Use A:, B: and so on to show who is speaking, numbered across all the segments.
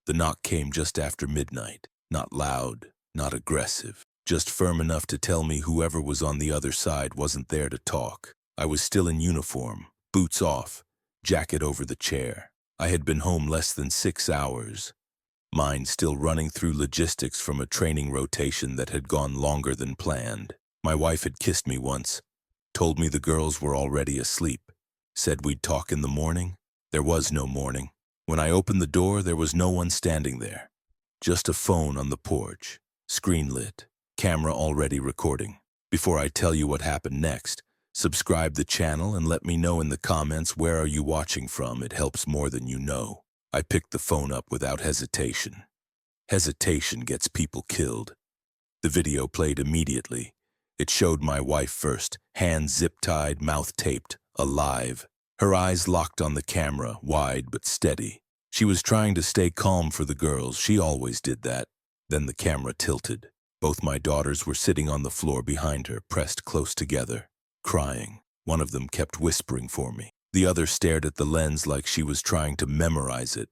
A: The knock came just after midnight. Not loud, not aggressive, just firm enough to tell me whoever was on the other side wasn't there to talk. I was still in uniform, boots off, jacket over the chair. I had been home less than 6 hours, mind still running through logistics from a training rotation that had gone longer than planned. My wife had kissed me once, told me the girls were already asleep, said we'd talk in the morning. There was no morning. When I opened the door, there was no one standing there. Just a phone on the porch, screen lit, camera already recording. Before I tell you what happened next, subscribe the channel and let me know in the comments where are you watching from. It helps more than you know. I picked the phone up without hesitation. Hesitation gets people killed. The video played immediately. It showed my wife first, hands zip-tied, mouth taped, alive. Her eyes locked on the camera, wide but steady. She was trying to stay calm for the girls. She always did that. Then the camera tilted. Both my daughters were sitting on the floor behind her, pressed close together, crying. One of them kept whispering for me. The other stared at the lens like she was trying to memorize it.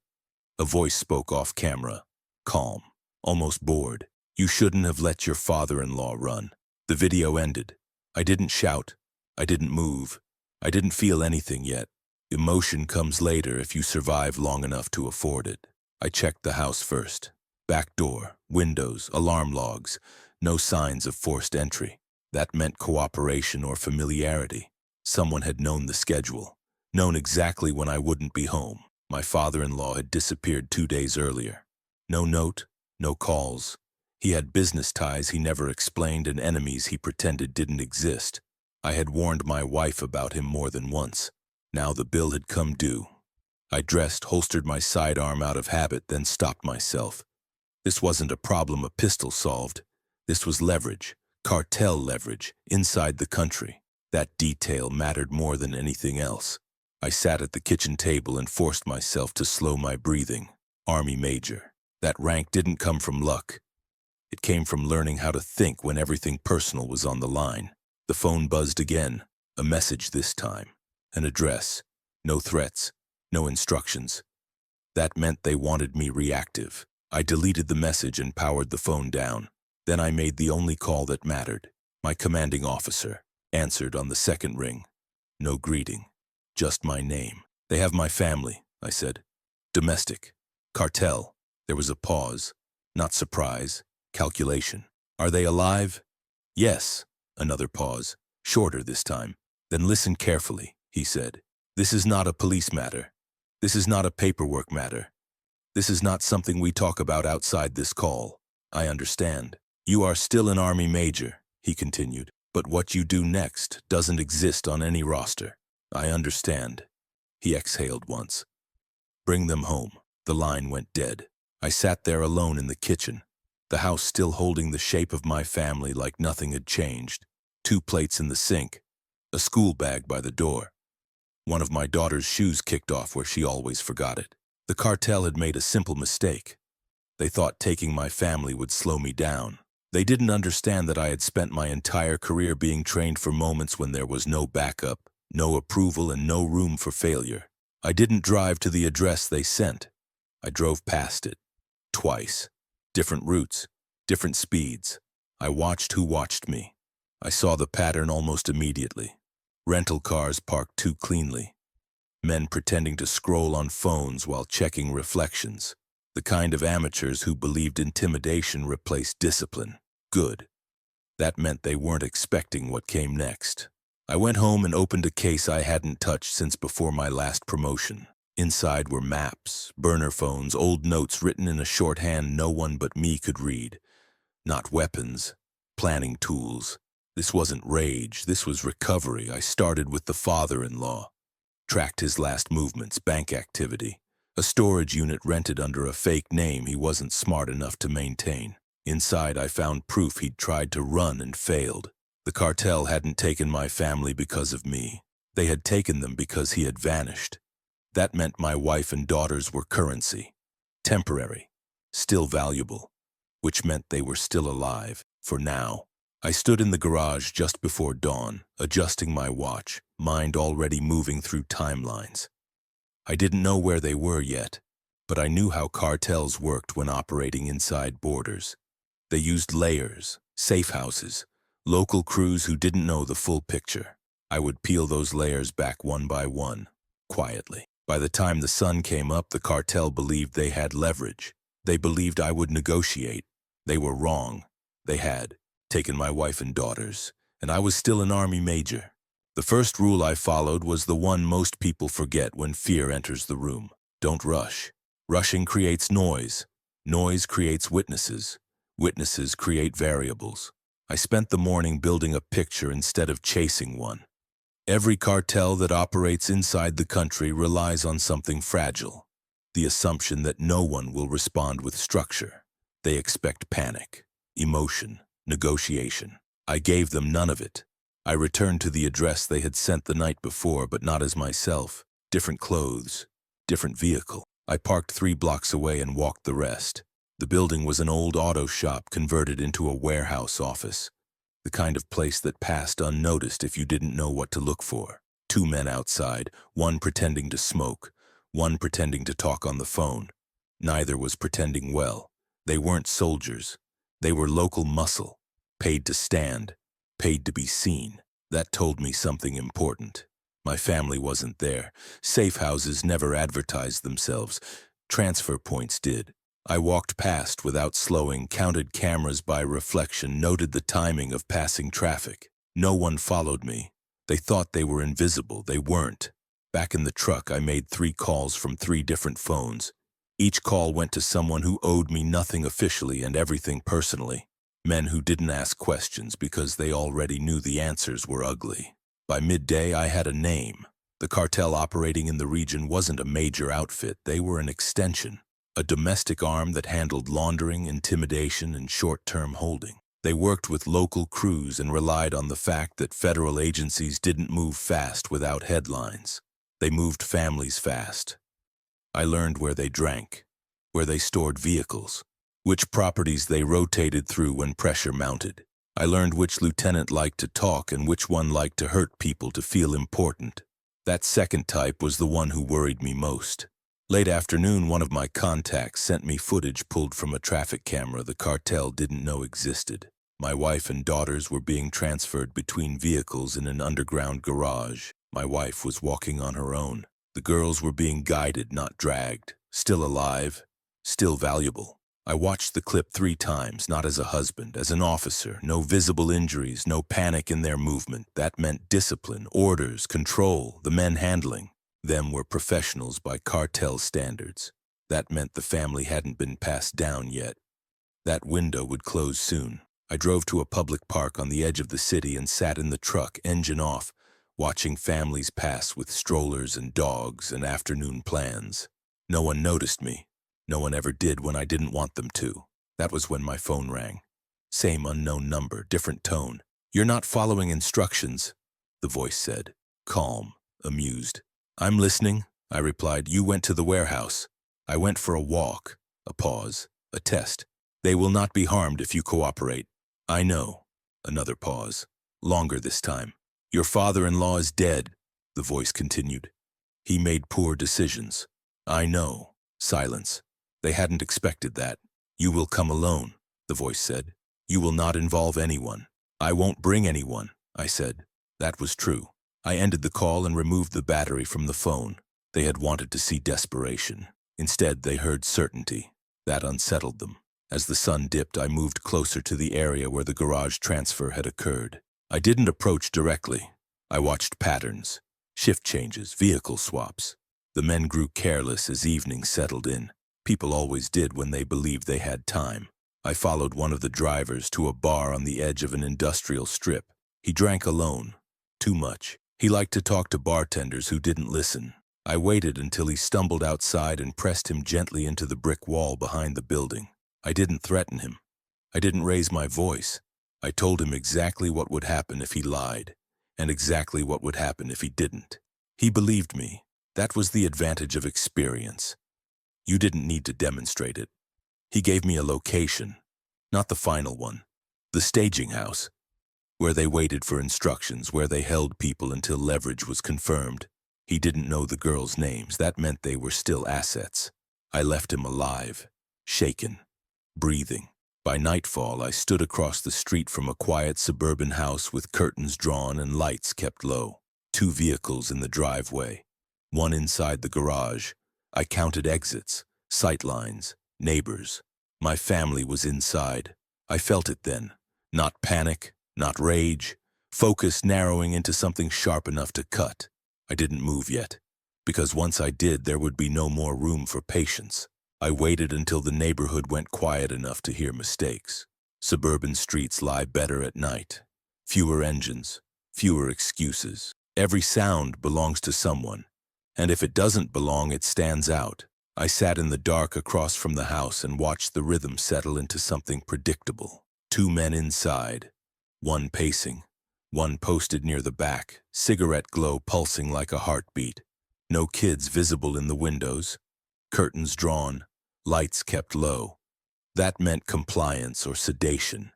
A: A voice spoke off camera, calm, almost bored. You shouldn't have let your father-in-law run. The video ended. I didn't shout. I didn't move. I didn't feel anything yet. Emotion comes later if you survive long enough to afford it. I checked the house first. Back door, windows, alarm logs. No signs of forced entry. That meant cooperation or familiarity. Someone had known the schedule, known exactly when I wouldn't be home. My father-in-law had disappeared 2 days earlier. No note, no calls. He had business ties he never explained and enemies he pretended didn't exist. I had warned my wife about him more than once. Now the bill had come due. I dressed, holstered my sidearm out of habit, then stopped myself. This wasn't a problem a pistol solved. This was leverage, cartel leverage, inside the country. That detail mattered more than anything else. I sat at the kitchen table and forced myself to slow my breathing. Army Major. That rank didn't come from luck. It came from learning how to think when everything personal was on the line. The phone buzzed again. A message this time. An address. No threats. No instructions. That meant they wanted me reactive. I deleted the message and powered the phone down. Then I made the only call that mattered. My commanding officer answered on the second ring. No greeting. Just my name. They have my family, I said. Domestic. Cartel. There was a pause. Not surprise. Calculation. Are they alive? Yes. Another pause. Shorter this time. Then listen carefully, he said. This is not a police matter. This is not a paperwork matter. This is not something we talk about outside this call. I understand. You are still an Army Major, he continued. But what you do next doesn't exist on any roster. I understand. He exhaled once. Bring them home. The line went dead. I sat there alone in the kitchen, the house still holding the shape of my family like nothing had changed. 2 plates in the sink, a school bag by the door. One of my daughter's shoes kicked off where she always forgot it. The cartel had made a simple mistake. They thought taking my family would slow me down. They didn't understand that I had spent my entire career being trained for moments when there was no backup, no approval, and no room for failure. I didn't drive to the address they sent. I drove past it. Twice. Different routes, different speeds. I watched who watched me. I saw the pattern almost immediately. Rental cars parked too cleanly. Men pretending to scroll on phones while checking reflections. The kind of amateurs who believed intimidation replaced discipline. Good. That meant they weren't expecting what came next. I went home and opened a case I hadn't touched since before my last promotion. Inside were maps, burner phones, old notes written in a shorthand no one but me could read. Not weapons, planning tools. This wasn't rage, this was recovery. I started with the father-in-law. Tracked his last movements, bank activity. A storage unit rented under a fake name he wasn't smart enough to maintain. Inside I found proof he'd tried to run and failed. The cartel hadn't taken my family because of me. They had taken them because he had vanished. That meant my wife and daughters were currency. Temporary. Still valuable. Which meant they were still alive. For now. I stood in the garage just before dawn, adjusting my watch, mind already moving through timelines. I didn't know where they were yet. But I knew how cartels worked when operating inside borders. They used layers, safe houses, local crews who didn't know the full picture. I would peel those layers back one by one, quietly. By the time the sun came up, the cartel believed they had leverage. They believed I would negotiate. They were wrong. They had taken my wife and daughters, and I was still an army major. The first rule I followed was the one most people forget when fear enters the room. Don't rush. Rushing creates noise. Noise creates witnesses. Witnesses create variables. I spent the morning building a picture instead of chasing one. Every cartel that operates inside the country relies on something fragile, the assumption that no one will respond with structure. They expect panic, emotion, negotiation. I gave them none of it. I returned to the address they had sent the night before, but not as myself. Different clothes, different vehicle. I parked 3 blocks away and walked the rest. The building was an old auto shop converted into a warehouse office. The kind of place that passed unnoticed if you didn't know what to look for. 2 men outside, one pretending to smoke, one pretending to talk on the phone. Neither was pretending well. They weren't soldiers. They were local muscle, paid to stand, paid to be seen. That told me something important. My family wasn't there. Safe houses never advertised themselves. Transfer points did. I walked past without slowing, counted cameras by reflection, noted the timing of passing traffic. No one followed me. They thought they were invisible. They weren't. Back in the truck, I made 3 calls from 3 different phones. Each call went to someone who owed me nothing officially and everything personally. Men who didn't ask questions because they already knew the answers were ugly. By midday, I had a name. The cartel operating in the region wasn't a major outfit. They were an extension. A domestic arm that handled laundering, intimidation, and short-term holding. They worked with local crews and relied on the fact that federal agencies didn't move fast without headlines. They moved families fast. I learned where they drank, where they stored vehicles, which properties they rotated through when pressure mounted. I learned which lieutenant liked to talk and which one liked to hurt people to feel important. That second type was the one who worried me most. Late afternoon, one of my contacts sent me footage pulled from a traffic camera the cartel didn't know existed. My wife and daughters were being transferred between vehicles in an underground garage. My wife was walking on her own. The girls were being guided, not dragged. Still alive, still valuable. I watched the clip 3 times, not as a husband, as an officer. No visible injuries, no panic in their movement. That meant discipline, orders, control, the men handling. Them were professionals by cartel standards. That meant the family hadn't been passed down yet. That window would close soon. I drove to a public park on the edge of the city and sat in the truck, engine off, watching families pass with strollers and dogs and afternoon plans. No one noticed me. No one ever did when I didn't want them to. That was when my phone rang. Same unknown number, different tone. "You're not following instructions," the voice said. Calm, amused. "I'm listening," I replied. "You went to the warehouse." "I went for a walk." A pause. A test. "They will not be harmed if you cooperate." "I know." Another pause. Longer this time. "Your father-in-law is dead," the voice continued. "He made poor decisions." "I know." Silence. They hadn't expected that. "You will come alone," the voice said. "You will not involve anyone." "I won't bring anyone," I said. That was true. I ended the call and removed the battery from the phone. They had wanted to see desperation. Instead, they heard certainty. That unsettled them. As the sun dipped, I moved closer to the area where the garage transfer had occurred. I didn't approach directly. I watched patterns, shift changes, vehicle swaps. The men grew careless as evening settled in. People always did when they believed they had time. I followed one of the drivers to a bar on the edge of an industrial strip. He drank alone. Too much. He liked to talk to bartenders who didn't listen. I waited until he stumbled outside and pressed him gently into the brick wall behind the building. I didn't threaten him. I didn't raise my voice. I told him exactly what would happen if he lied, and exactly what would happen if he didn't. He believed me. That was the advantage of experience. You didn't need to demonstrate it. He gave me a location, not the final one, the staging house, where they waited for instructions, where they held people until leverage was confirmed. He didn't know the girls' names. That meant they were still assets. I left him alive, shaken, breathing. By nightfall, I stood across the street from a quiet suburban house with curtains drawn and lights kept low. 2 vehicles in the driveway, 1 inside the garage. I counted exits, sightlines, neighbors. My family was inside. I felt it then. Not panic, not rage. Focus narrowing into something sharp enough to cut. I didn't move yet, because once I did, there would be no more room for patience. I waited until the neighborhood went quiet enough to hear mistakes. Suburban streets lie better at night. Fewer engines, fewer excuses. Every sound belongs to someone, and if it doesn't belong, it stands out. I sat in the dark across from the house and watched the rhythm settle into something predictable. 2 men inside, 1 pacing, 1 posted near the back, cigarette glow pulsing like a heartbeat. No kids visible in the windows. Curtains drawn, lights kept low. That meant compliance or sedation.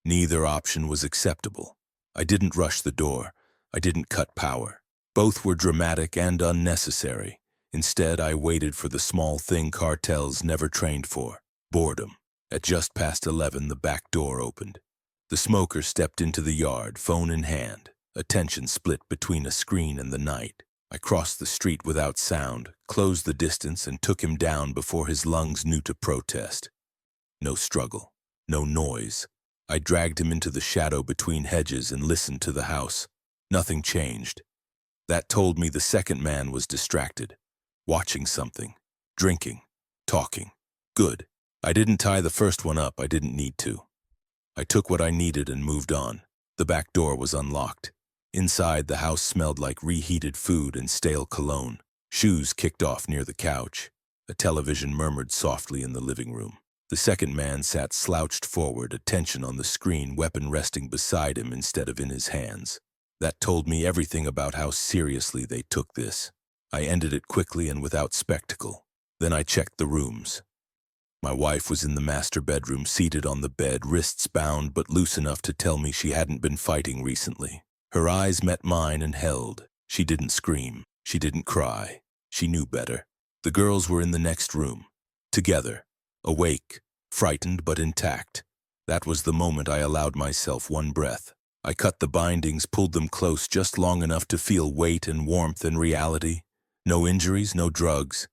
A: Neither option was acceptable. I didn't rush the door. I didn't cut power. Both were dramatic and unnecessary. Instead, I waited for the small thing cartels never trained for: boredom. At just past 11, the back door opened. The smoker stepped into the yard, phone in hand. Attention split between a screen and the night. I crossed the street without sound, closed the distance, and took him down before his lungs knew to protest. No struggle, no noise. I dragged him into the shadow between hedges and listened to the house. Nothing changed. That told me the second man was distracted, watching something, drinking, talking. Good. I didn't tie the first one up. I didn't need to. I took what I needed and moved on. The back door was unlocked. Inside, the house smelled like reheated food and stale cologne. Shoes kicked off near the couch. A television murmured softly in the living room. The second man sat slouched forward, attention on the screen, weapon resting beside him instead of in his hands. That told me everything about how seriously they took this. I ended it quickly and without spectacle. Then I checked the rooms. My wife was in the master bedroom, seated on the bed, wrists bound but loose enough to tell me she hadn't been fighting recently. Her eyes met mine and held. She didn't scream. She didn't cry. She knew better. The girls were in the next room, together, awake, frightened but intact. That was the moment I allowed myself one breath. I cut the bindings, pulled them close just long enough to feel weight and warmth and reality. No injuries, no drugs.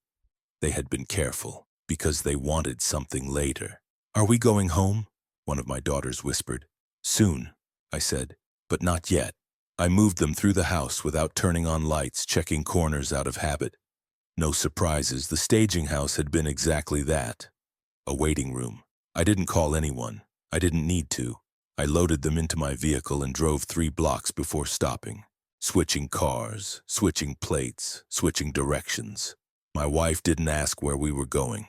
A: They had been careful, because they wanted something later. "Are we going home?" one of my daughters whispered. "Soon," I said, "but not yet." I moved them through the house without turning on lights, checking corners out of habit. No surprises. The staging house had been exactly that. A waiting room. I didn't call anyone. I didn't need to. I loaded them into my vehicle and drove 3 blocks before stopping. Switching cars, switching plates, switching directions. My wife didn't ask where we were going.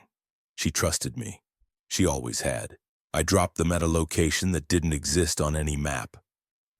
A: She trusted me. She always had. I dropped them at a location that didn't exist on any map.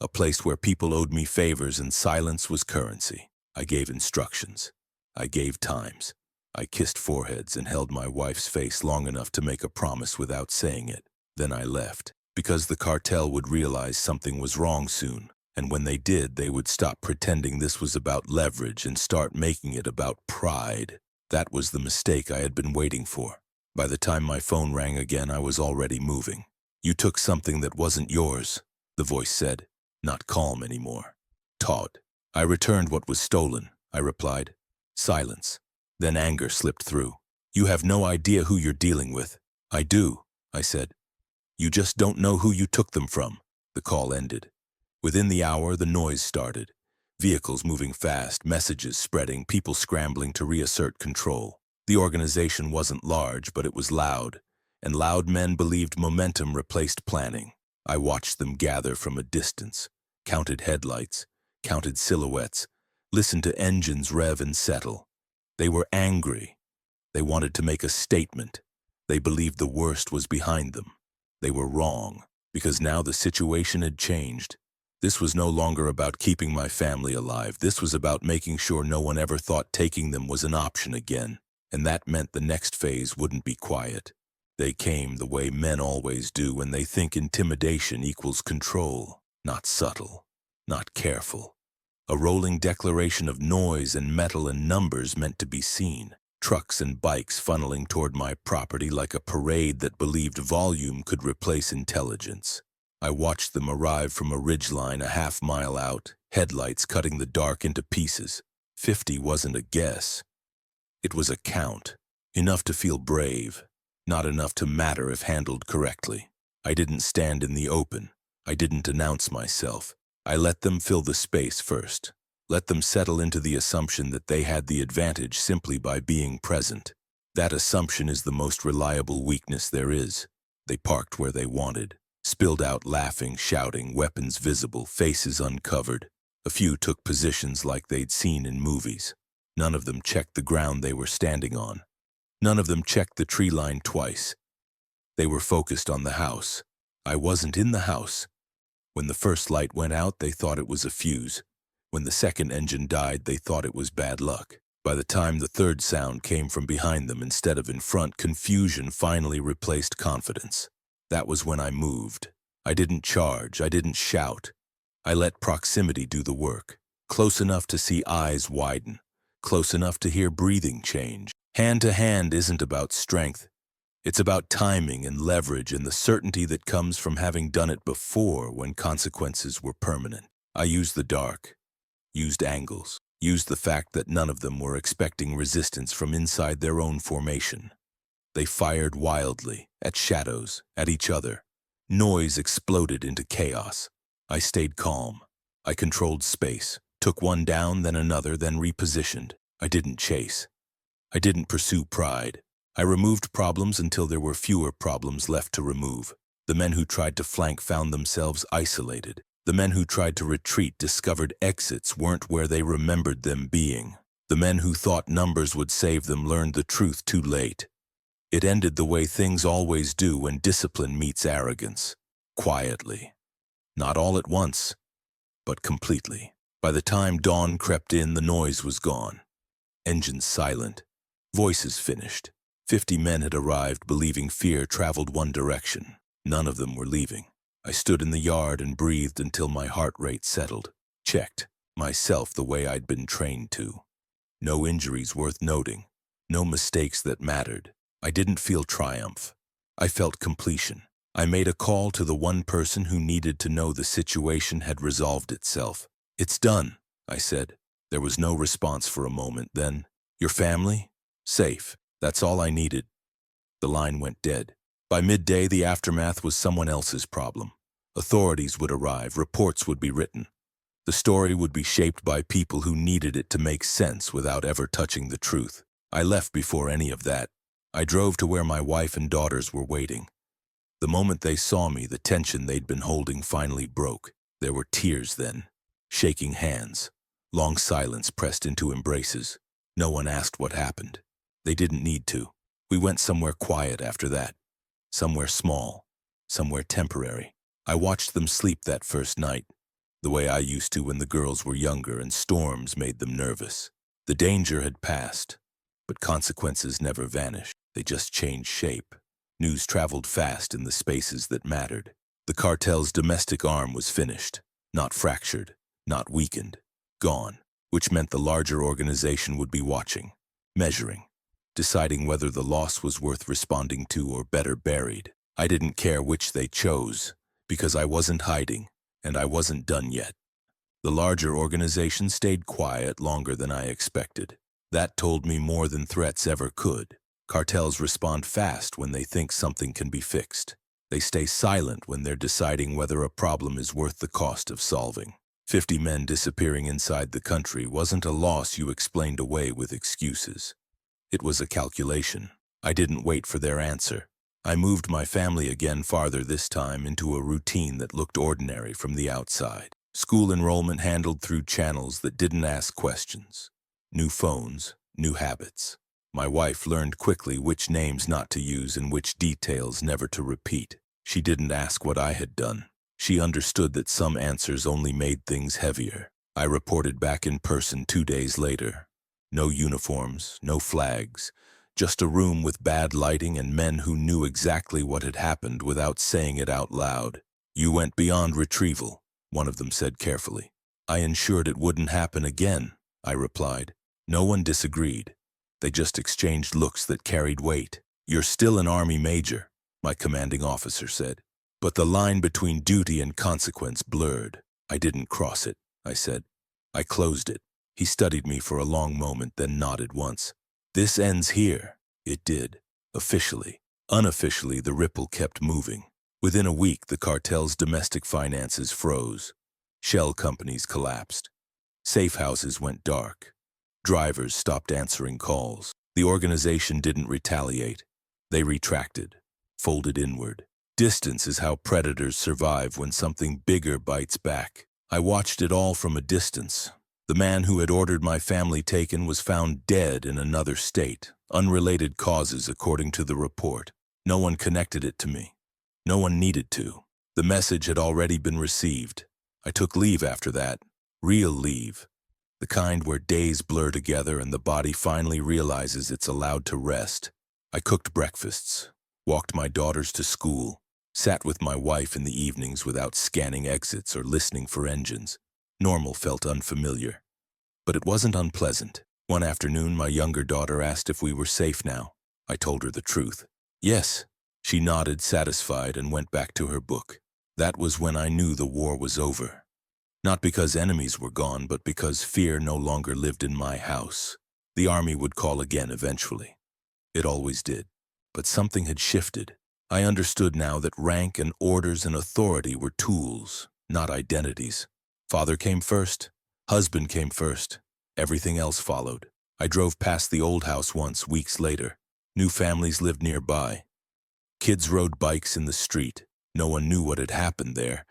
A: A place where people owed me favors and silence was currency. I gave instructions. I gave times. I kissed foreheads and held my wife's face long enough to make a promise without saying it. Then I left, because the cartel would realize something was wrong soon, and when they did, they would stop pretending this was about leverage and start making it about pride. That was the mistake I had been waiting for. By the time my phone rang again, I was already moving. "You took something that wasn't yours," the voice said, not calm anymore. "Taut." "I returned what was stolen," I replied. Silence. Then anger slipped through. "You have no idea who you're dealing with." "I do," I said. "You just don't know who you took them from." The call ended. Within the hour, the noise started. Vehicles moving fast, messages spreading, people scrambling to reassert control. The organization wasn't large, but it was loud, and loud men believed momentum replaced planning. I watched them gather from a distance, counted headlights, counted silhouettes, listened to engines rev and settle. They were angry. They wanted to make a statement. They believed the worst was behind them. They were wrong, because now the situation had changed. This was no longer about keeping my family alive. This was about making sure no one ever thought taking them was an option again. And that meant the next phase wouldn't be quiet. They came the way men always do when they think intimidation equals control. Not subtle, not careful. A rolling declaration of noise and metal and numbers meant to be seen. trucks and bikes funneling toward my property like a parade that believed volume could replace intelligence. I watched them arrive from a ridgeline a half-mile out, headlights cutting the dark into pieces. 50 wasn't a guess. It was a count. Enough to feel brave, not enough to matter if handled correctly. I didn't stand in the open. I didn't announce myself. I let them fill the space first. Let them settle into the assumption that they had the advantage simply by being present. That assumption is the most reliable weakness there is. They parked where they wanted, spilled out laughing, shouting, weapons visible, faces uncovered. A few took positions like they'd seen in movies. None of them checked the ground they were standing on. None of them checked the tree line twice. They were focused on the house. I wasn't in the house. When the first light went out, they thought it was a fuse. When the second engine died, they thought it was bad luck. By the time the third sound came from behind them instead of in front, confusion finally replaced confidence. That was when I moved. I didn't charge. I didn't shout. I let proximity do the work. Close enough to see eyes widen. Close enough to hear breathing change. Hand to hand isn't about strength. It's about timing and leverage and the certainty that comes from having done it before when consequences were permanent. I used the dark, used angles, used the fact that none of them were expecting resistance from inside their own formation. They fired wildly, at shadows, at each other. Noise exploded into chaos. I stayed calm. I controlled space, took one down, then another, then repositioned. I didn't chase. I didn't pursue pride. I removed problems until there were fewer problems left to remove. The men who tried to flank found themselves isolated. The men who tried to retreat discovered exits weren't where they remembered them being. The men who thought numbers would save them learned the truth too late. It ended the way things always do when discipline meets arrogance. Quietly. Not all at once, but completely. By the time dawn crept in, the noise was gone. Engines silent. Voices finished. 50 men had arrived believing fear traveled one direction. None of them were leaving. I stood in the yard and breathed until my heart rate settled. Checked myself the way I'd been trained to. No injuries worth noting. No mistakes that mattered. I didn't feel triumph. I felt completion. I made a call to the one person who needed to know the situation had resolved itself. "It's done," I said. There was no response for a moment. Then, "Your family? Safe. That's all I needed." The line went dead. By midday, the aftermath was someone else's problem. Authorities would arrive, reports would be written. The story would be shaped by people who needed it to make sense without ever touching the truth. I left before any of that. I drove to where my wife and daughters were waiting. The moment they saw me, the tension they'd been holding finally broke. There were tears then, shaking hands, long silence pressed into embraces. No one asked what happened. They didn't need to. We went somewhere quiet after that. Somewhere small. Somewhere temporary. I watched them sleep that first night, the way I used to when the girls were younger and storms made them nervous. The danger had passed, but consequences never vanished. They just changed shape. News traveled fast in the spaces that mattered. The cartel's domestic arm was finished, not fractured, not weakened, gone, which meant the larger organization would be watching, measuring, deciding whether the loss was worth responding to or better buried. I didn't care which they chose, because I wasn't hiding, and I wasn't done yet. The larger organization stayed quiet longer than I expected. That told me more than threats ever could. Cartels respond fast when they think something can be fixed. They stay silent when they're deciding whether a problem is worth the cost of solving. 50 men disappearing inside the country wasn't a loss you explained away with excuses. It was a calculation. I didn't wait for their answer. I moved my family again farther this time into a routine that looked ordinary from the outside. School enrollment handled through channels that didn't ask questions. New phones, new habits. My wife learned quickly which names not to use and which details never to repeat. She didn't ask what I had done. She understood that some answers only made things heavier. I reported back in person 2 days later. No uniforms, no flags, just a room with bad lighting and men who knew exactly what had happened without saying it out loud. "You went beyond retrieval," one of them said carefully. "I ensured it wouldn't happen again," I replied. No one disagreed. They just exchanged looks that carried weight. "You're still an Army major," my commanding officer said. But the line between duty and consequence blurred. "I didn't cross it," I said. "I closed it." He studied me for a long moment, then nodded once. "This ends here." It did. Officially. Unofficially, the ripple kept moving. Within a week, the cartel's domestic finances froze. Shell companies collapsed. Safe houses went dark. Drivers stopped answering calls. The organization didn't retaliate. They retracted, folded inward. Distance is how predators survive when something bigger bites back. I watched it all from a distance. The man who had ordered my family taken was found dead in another state. Unrelated causes, according to the report. No one connected it to me. No one needed to. The message had already been received. I took leave after that. Real leave. The kind where days blur together and the body finally realizes it's allowed to rest. I cooked breakfasts, walked my daughters to school, sat with my wife in the evenings without scanning exits or listening for engines. Normal felt unfamiliar. But it wasn't unpleasant. One afternoon, my younger daughter asked if we were safe now. I told her the truth. "Yes." She nodded, satisfied, and went back to her book. That was when I knew the war was over. Not because enemies were gone, but because fear no longer lived in my house. The Army would call again eventually. It always did. But something had shifted. I understood now that rank and orders and authority were tools, not identities. Father came first. Husband came first. Everything else followed. I drove past the old house once, weeks later. New families lived nearby. Kids rode bikes in the street. No one knew what had happened there.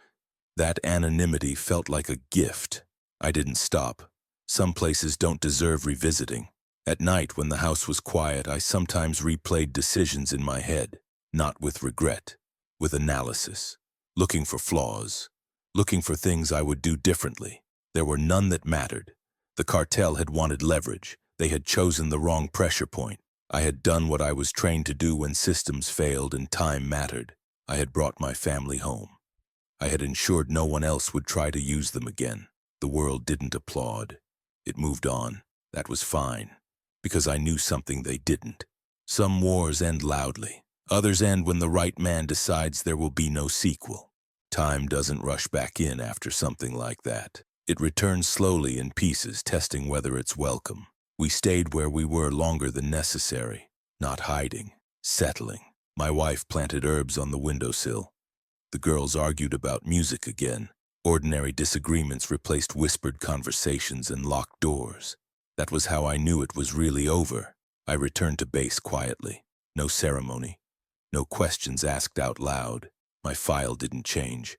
A: That anonymity felt like a gift. I didn't stop. Some places don't deserve revisiting. At night, when the house was quiet, I sometimes replayed decisions in my head, not with regret, with analysis, looking for flaws, looking for things I would do differently. There were none that mattered. The cartel had wanted leverage. They had chosen the wrong pressure point. I had done what I was trained to do when systems failed and time mattered. I had brought my family home. I had ensured no one else would try to use them again. The world didn't applaud. It moved on. That was fine, because I knew something they didn't. Some wars end loudly. Others end when the right man decides there will be no sequel. Time doesn't rush back in after something like that. It returns slowly in pieces, testing whether it's welcome. We stayed where we were longer than necessary, not hiding, settling. My wife planted herbs on the windowsill. The girls argued about music again. Ordinary disagreements replaced whispered conversations and locked doors. That was how I knew it was really over. I returned to base quietly. No ceremony. No questions asked out loud. My file didn't change.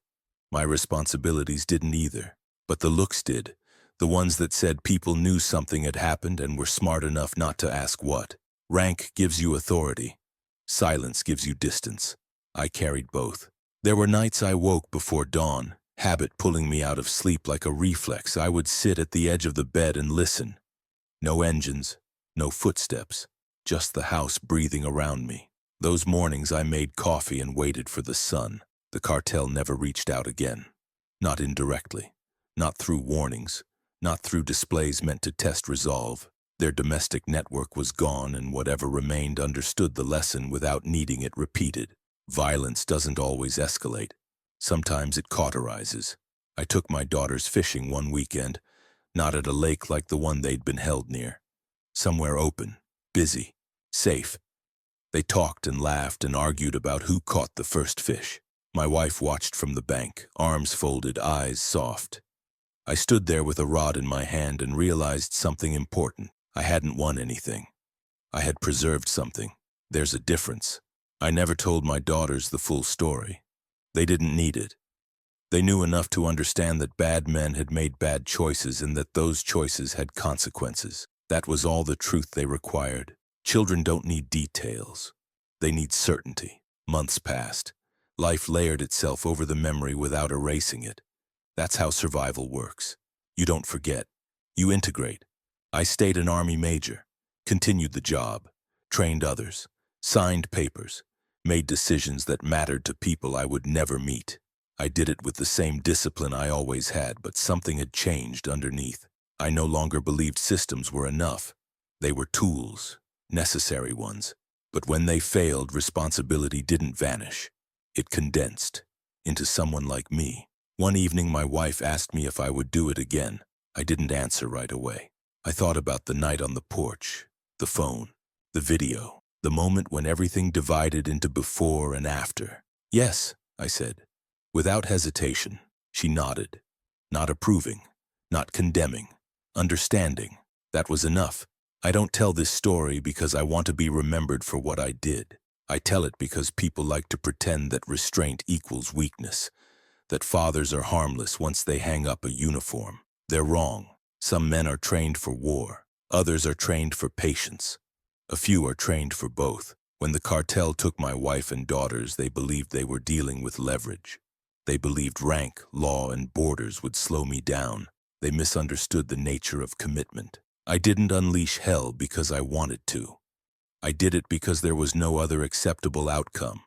A: My responsibilities didn't either. But the looks did. The ones that said people knew something had happened and were smart enough not to ask what. Rank gives you authority. Silence gives you distance. I carried both. There were nights I woke before dawn, habit pulling me out of sleep like a reflex. I would sit at the edge of the bed and listen. No engines, no footsteps, just the house breathing around me. Those mornings I made coffee and waited for the sun. The cartel never reached out again. Not indirectly. Not through warnings. Not through displays meant to test resolve. Their domestic network was gone, and whatever remained understood the lesson without needing it repeated. Violence doesn't always escalate. Sometimes it cauterizes. I took my daughters fishing one weekend, not at a lake like the one they'd been held near. Somewhere open, busy, safe. They talked and laughed and argued about who caught the first fish. My wife watched from the bank, arms folded, eyes soft. I stood there with a rod in my hand and realized something important. I hadn't won anything. I had preserved something. There's a difference. I never told my daughters the full story. They didn't need it. They knew enough to understand that bad men had made bad choices and that those choices had consequences. That was all the truth they required. Children don't need details. They need certainty. Months passed. Life layered itself over the memory without erasing it. That's how survival works. You don't forget. You integrate. I stayed an Army major, continued the job, trained others, signed papers, made decisions that mattered to people I would never meet. I did it with the same discipline I always had, but something had changed underneath. I no longer believed systems were enough. They were tools, necessary ones. But when they failed, responsibility didn't vanish. It condensed into someone like me. One evening, my wife asked me if I would do it again. I didn't answer right away. I thought about the night on the porch, the phone, the video, the moment when everything divided into before and after. Yes, I said, without hesitation. She nodded, not approving, not condemning, understanding. That was enough. I don't tell this story because I want to be remembered for what I did. I tell it because people like to pretend that restraint equals weakness, that fathers are harmless once they hang up a uniform. They're wrong. Some men are trained for war. Others are trained for patience. A few are trained for both. When the cartel took my wife and daughters, they believed they were dealing with leverage. They believed rank, law, and borders would slow me down. They misunderstood the nature of commitment. I didn't unleash hell because I wanted to. I did it because there was no other acceptable outcome.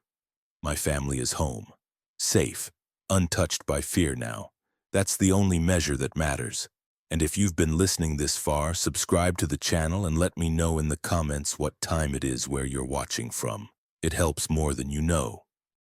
A: My family is home, safe, untouched by fear now. That's the only measure that matters. And if you've been listening this far, subscribe to the channel and let me know in the comments what time it is where you're watching from. It helps more than you know.